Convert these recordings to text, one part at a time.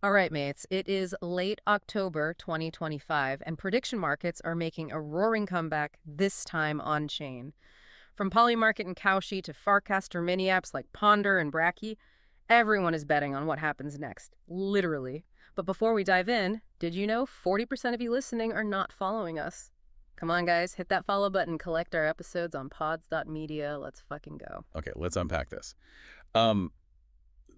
All right, mates, it is late October 2025, and prediction markets are making a roaring comeback, this time on-chain. From Polymarket and Kalshi to Farcaster mini-apps like Ponder and Bracky, everyone is betting on what happens next, literally. But before we dive in, did you know 40% of you listening are not following us? Come on, guys, hit that follow button, collect our episodes on pods.media. Let's fucking go. Okay, let's unpack this. Um,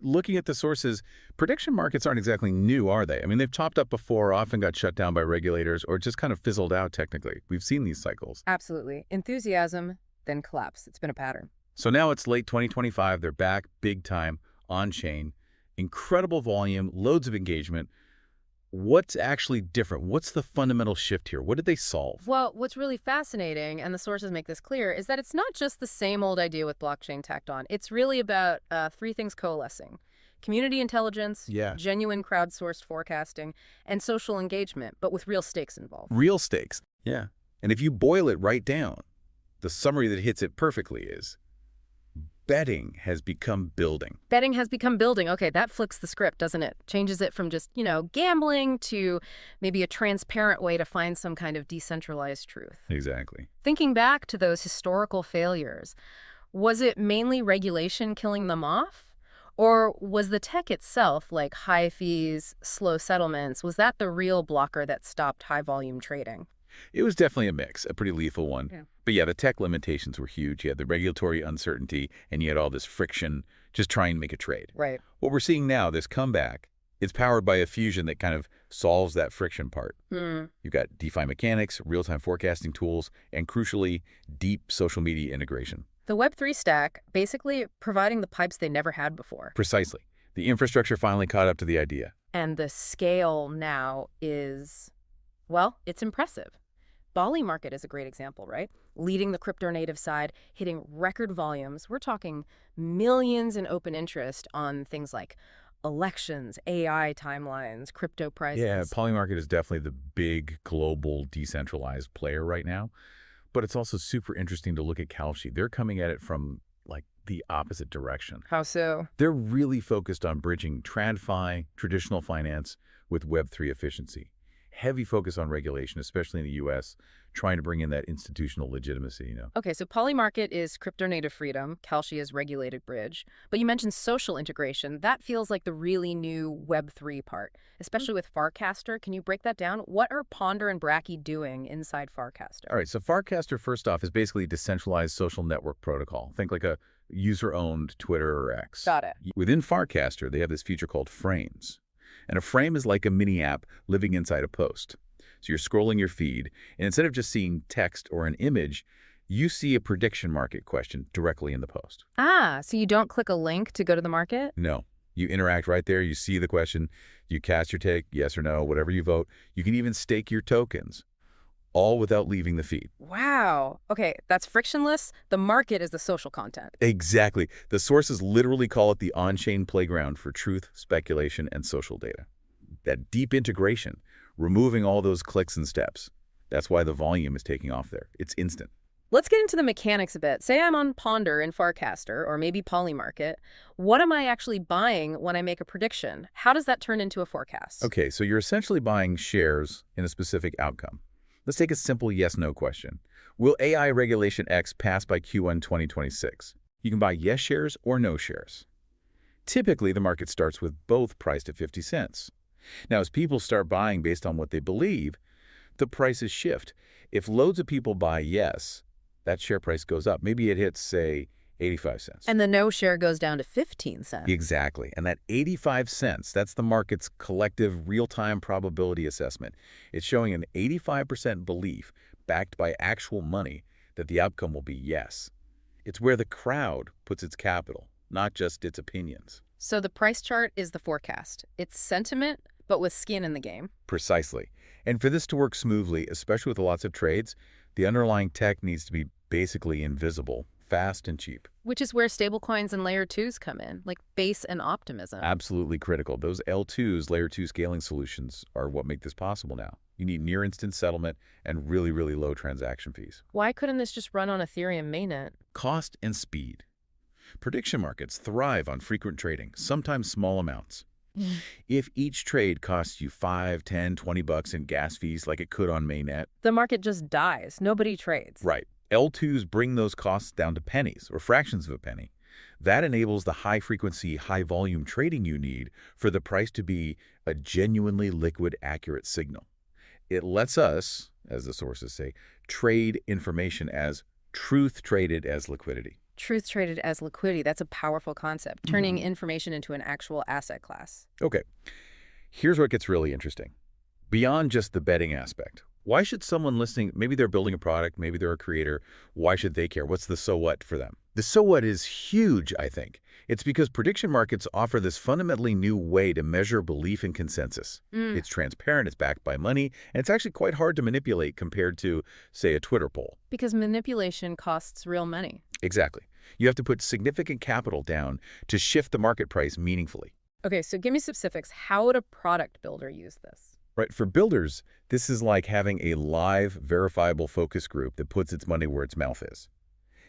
Looking at the sources, prediction markets aren't exactly new, are they? I mean, they've chopped up before, often got shut down by regulators, or just kind of fizzled out technically. We've seen these cycles. Absolutely. Enthusiasm, then collapse. It's been a pattern. So now it's late 2025. They're back big time, on-chain. Incredible volume, loads of engagement. What's actually different? What's the fundamental shift here? What did they solve? Well, what's really fascinating, and the sources make this clear, is that it's not just the same old idea with blockchain tacked on. It's really about three things coalescing: community intelligence, Yeah. genuine crowdsourced forecasting, and social engagement, but with real stakes involved. Real stakes. Yeah. And if you boil it right down, the summary that hits it perfectly is betting has become building. Betting has become building. Okay, that flicks the script, doesn't it? Changes it from just, gambling to maybe a transparent way to find some kind of decentralized truth. Exactly. Thinking back to those historical failures, was it mainly regulation killing them off? Or was the tech itself, like high fees, slow settlements, was that the real blocker that stopped high-volume trading? It was definitely a mix, a pretty lethal one. Yeah. But yeah, the tech limitations were huge. You had the regulatory uncertainty, and you had all this friction just trying to make a trade. Right. What we're seeing now, this comeback, it's powered by a fusion that kind of solves that friction part. Hmm. You've got DeFi mechanics, real-time forecasting tools, and crucially, deep social media integration. The Web3 stack basically providing the pipes they never had before. Precisely. The infrastructure finally caught up to the idea. And the scale now is, well, it's impressive. Polymarket is a great example, right? Leading the crypto native side, hitting record volumes. We're talking millions in open interest on things like elections, AI timelines, crypto prices. Yeah, Polymarket is definitely the big global decentralized player right now. But it's also super interesting to look at Kalshi. They're coming at it from like the opposite direction. How so? They're really focused on bridging TradFi, traditional finance, with Web3 efficiency. Heavy focus on regulation, especially in the US, trying to bring in that institutional legitimacy. Okay, so Polymarket is crypto native freedom, Kalshi is regulated bridge. But you mentioned social integration. That feels like the really new Web3 part, especially with Farcaster. Can you break that down? What are Ponder and Bracky doing inside Farcaster? All right, so Farcaster, first off, is basically a decentralized social network protocol. Think like a user-owned Twitter or X. Got it. Within Farcaster, they have this feature called frames. And a frame is like a mini app living inside a post. So you're scrolling your feed, and instead of just seeing text or an image, you see a prediction market question directly in the post. Ah, so you don't click a link to go to the market? No. You interact right there. You see the question. You cast your take, yes or no, whatever you vote. You can even stake your tokens, all without leaving the feed. Wow. Okay, that's frictionless. The market is the social content. Exactly. The sources literally call it the on-chain playground for truth, speculation, and social data. That deep integration, removing all those clicks and steps. That's why the volume is taking off there. It's instant. Let's get into the mechanics a bit. Say I'm on Ponder and Farcaster, or maybe Polymarket. What am I actually buying when I make a prediction? How does that turn into a forecast? Okay, so you're essentially buying shares in a specific outcome. Let's take a simple yes-no question. Will AI Regulation X pass by Q1 2026? You can buy yes shares or no shares. Typically, the market starts with both priced at 50 cents. Now, as people start buying based on what they believe, the prices shift. If loads of people buy yes, that share price goes up. Maybe it hits, say, 85 cents. And the no share goes down to 15 cents. Exactly. And that 85 cents, that's the market's collective real-time probability assessment. It's showing an 85% belief, backed by actual money, that the outcome will be yes. It's where the crowd puts its capital, not just its opinions. So the price chart is the forecast. It's sentiment, but with skin in the game. Precisely. And for this to work smoothly, especially with lots of trades, the underlying tech needs to be basically invisible, fast and cheap. Which is where stablecoins and layer 2s come in, like Base and Optimism. Absolutely critical. Those L2s, layer 2 scaling solutions, are what make this possible now. You need near-instant settlement and really, really low transaction fees. Why couldn't this just run on Ethereum mainnet? Cost and speed. Prediction markets thrive on frequent trading, sometimes small amounts. Mm. If each trade costs you 5, 10, 20 bucks in gas fees like it could on mainnet, The market just dies. Nobody trades. right, L2s bring those costs down to pennies or fractions of a penny. That enables the high-frequency, high-volume trading you need for the price to be a genuinely liquid, accurate signal. It lets us, as the sources say, trade information as truth traded as liquidity. Truth traded as liquidity, that's a powerful concept, turning information into an actual asset class. Okay, here's what gets really interesting. Beyond just the betting aspect, why should someone listening, maybe they're building a product, maybe they're a creator, why should they care? What's the so what for them? The so what is huge, I think. It's because prediction markets offer this fundamentally new way to measure belief and consensus. Mm. It's transparent, it's backed by money, and it's actually quite hard to manipulate compared to, say, a Twitter poll. Because manipulation costs real money. Exactly. You have to put significant capital down to shift the market price meaningfully. Okay, so give me specifics. How would a product builder use this? Right, for builders, this is like having a live, verifiable focus group that puts its money where its mouth is.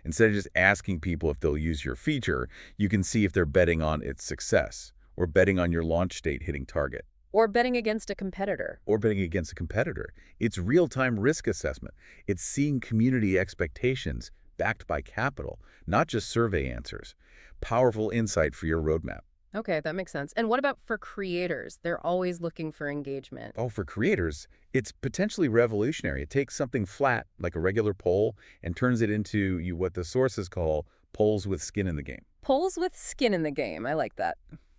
Instead of just asking people if they'll use your feature, you can see if they're betting on its success, or betting on your launch date hitting target, Or betting against a competitor. or betting against a competitor. It's real-time risk assessment. It's seeing community expectations backed by capital, not just survey answers. Powerful insight for your roadmap. Okay, that makes sense. And what about for creators? They're always looking for engagement. Oh, for creators, it's potentially revolutionary. It takes something flat, like a regular poll, and turns it into what the sources call polls with skin in the game. Polls with skin in the game. I like that.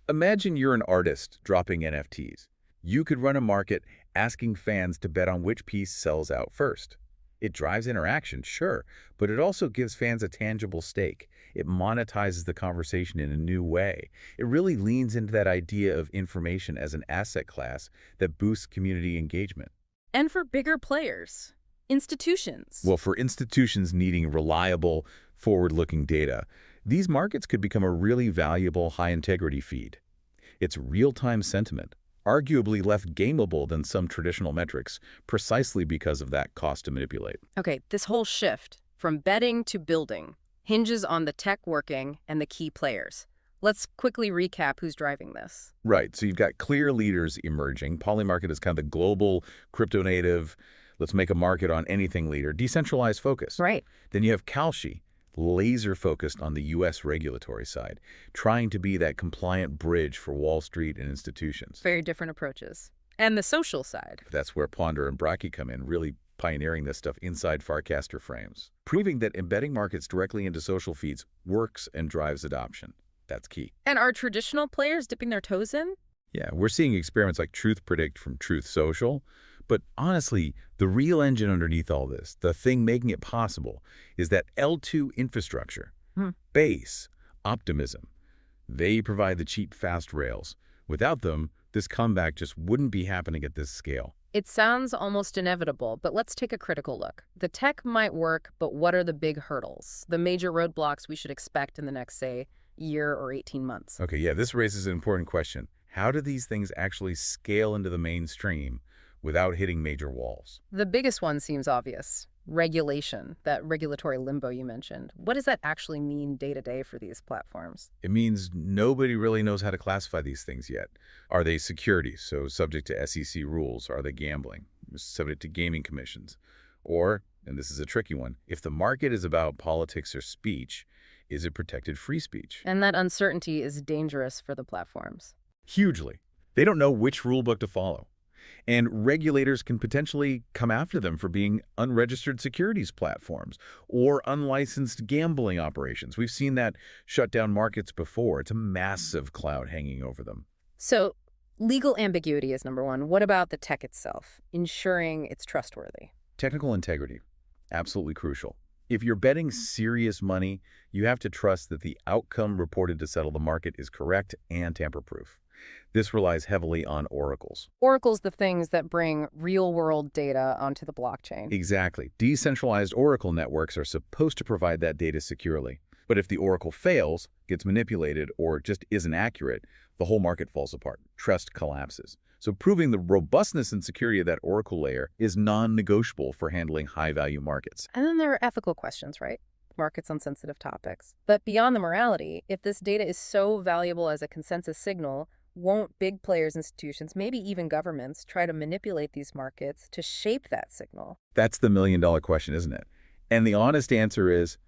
Imagine you're an artist dropping NFTs. You could run a market asking fans to bet on which piece sells out first. It drives interaction, sure, but it also gives fans a tangible stake. It monetizes the conversation in a new way. It really leans into that idea of information as an asset class that boosts community engagement. And for bigger players, institutions. Well, for institutions needing reliable, forward-looking data, these markets could become a really valuable high-integrity feed. It's real-time sentiment, arguably less gameable than some traditional metrics, precisely because of that cost to manipulate. Okay, this whole shift from betting to building hinges on the tech working and the key players. Let's quickly recap who's driving this. Right, so you've got clear leaders emerging. Polymarket is kind of the global, crypto-native, let's make a market on anything leader, decentralized focus. Right. Then you have Kalshi, laser-focused on the U.S. regulatory side, trying to be that compliant bridge for Wall Street and institutions. Very different approaches. And the social side. That's where Ponder and Bracky come in, really pioneering this stuff inside Farcaster frames, proving that embedding markets directly into social feeds works and drives adoption. That's key. And are traditional players dipping their toes in? Yeah, we're seeing experiments like truthpredict from Truth Social, but honestly, the real engine underneath all this, the thing making it possible, is that L2 infrastructure, base, optimism. They provide the cheap, fast rails. Without them, this comeback just wouldn't be happening at this scale. It sounds almost inevitable, but let's take a critical look. The tech might work, but what are the big hurdles, the major roadblocks we should expect in the next, say, year or 18 months? Okay, yeah, this raises an important question. How do these things actually scale into the mainstream without hitting major walls? The biggest one seems obvious. Regulation, that regulatory limbo you mentioned. What does that actually mean day to day for these platforms? It means nobody really knows how to classify these things yet. Are they securities, so subject to SEC rules? Are they gambling, subject to gaming commissions? Or, and this is a tricky one, if the market is about politics or speech, is it protected free speech? And that uncertainty is dangerous for the platforms. Hugely. They don't know which rulebook to follow. And regulators can potentially come after them for being unregistered securities platforms or unlicensed gambling operations. We've seen that shut down markets before. It's a massive cloud hanging over them. So, legal ambiguity is number one. What about the tech itself, ensuring it's trustworthy? Technical integrity, absolutely crucial. If you're betting serious money, you have to trust that the outcome reported to settle the market is correct and tamper-proof. This relies heavily on oracles. Oracle's the things that bring real-world data onto the blockchain. Exactly. Decentralized oracle networks are supposed to provide that data securely. But if the oracle fails, gets manipulated, or just isn't accurate, the whole market falls apart. Trust collapses. So proving the robustness and security of that oracle layer is non-negotiable for handling high-value markets. And then there are ethical questions, right? Markets on sensitive topics. But beyond the morality, if this data is so valuable as a consensus signal, Won't big players, institutions, maybe even governments try to manipulate these markets to shape that signal? That's the million-dollar question, isn't it? And the honest answer is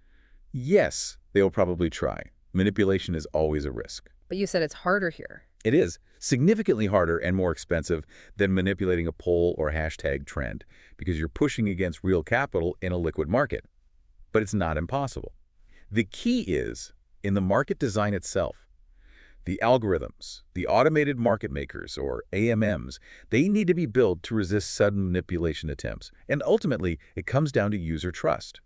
yes, they will probably try. Manipulation is always a risk. But you said it's harder here. It is significantly harder and more expensive than manipulating a poll or hashtag trend because you're pushing against real capital in a liquid market. But it's not impossible. The key is in the market design itself. The algorithms, the automated market makers, or AMMs, they need to be built to resist sudden manipulation attempts. And ultimately, it comes down to user trust.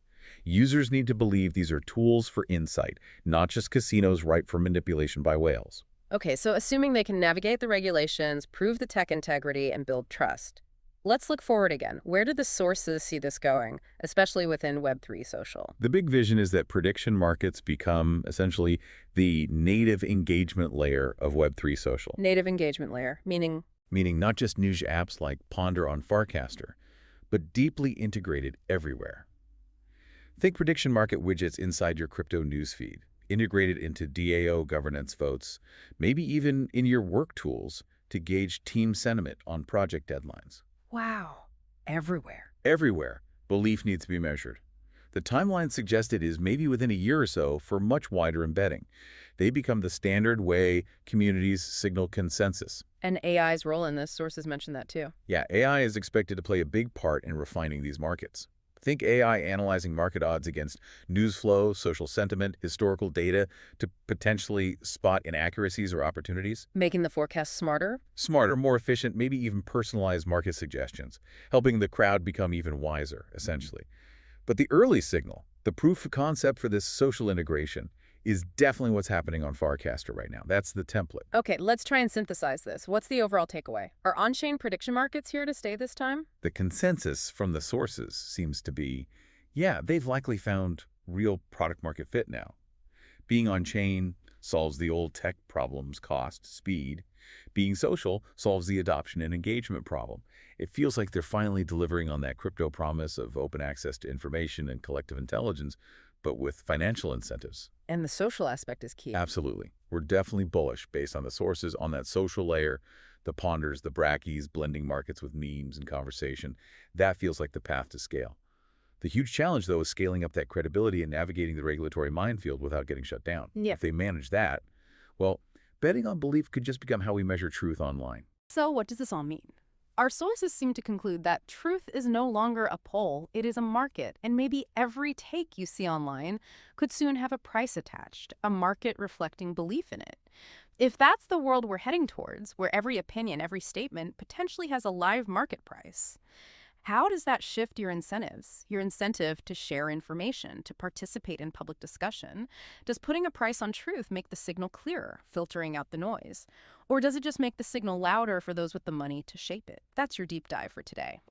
Users need to believe these are tools for insight, not just casinos ripe for manipulation by whales. Okay, so assuming they can navigate the regulations, prove the tech integrity, and build trust. Let's look forward again. Where do the sources see this going, especially within Web3 social? The big vision is that prediction markets become essentially the native engagement layer of Web3 social. Native engagement layer, meaning Meaning not just niche apps like Ponder on Farcaster, but deeply integrated everywhere. Think prediction market widgets inside your crypto newsfeed, integrated into DAO governance votes, maybe even in your work tools to gauge team sentiment on project deadlines. wow, everywhere. Everywhere, belief needs to be measured. The timeline suggested is maybe within a year or so for much wider embedding. They become the standard way communities signal consensus. And AI's role in this, sources mentioned that too. Yeah, AI is expected to play a big part in refining these markets. Think AI analyzing market odds against news flow, social sentiment, historical data to potentially spot inaccuracies or opportunities. Making the forecast smarter? Smarter, more efficient, maybe even personalized market suggestions, helping the crowd become even wiser, essentially. But the early signal, the proof of concept for this social integration, is definitely what's happening on Farcaster right now. That's the template. Okay, let's try and synthesize this. What's the overall takeaway? Are on-chain prediction markets here to stay this time? The consensus from the sources seems to be, yeah, they've likely found real product market fit now. Being on-chain solves the old tech problems, cost, speed. Being social solves the adoption and engagement problem. It feels like they're finally delivering on that crypto promise of open access to information and collective intelligence, but with financial incentives. And the social aspect is key. Absolutely. We're definitely bullish based on the sources on that social layer, the Ponders, the Brackies, blending markets with memes and conversation. That feels like the path to scale. The huge challenge, though, is scaling up that credibility and navigating the regulatory minefield without getting shut down. Yeah. If they manage that, well, betting on belief could just become how we measure truth online. So what does this all mean? Our sources seem to conclude that truth is no longer a poll, it is a market, and maybe every take you see online could soon have a price attached, a market reflecting belief in it. If that's the world we're heading towards, where every opinion, every statement potentially has a live market price, how does that shift your incentives, your incentive to share information, to participate in public discussion? Does putting a price on truth make the signal clearer, filtering out the noise? Or does it just make the signal louder for those with the money to shape it? That's your deep dive for today.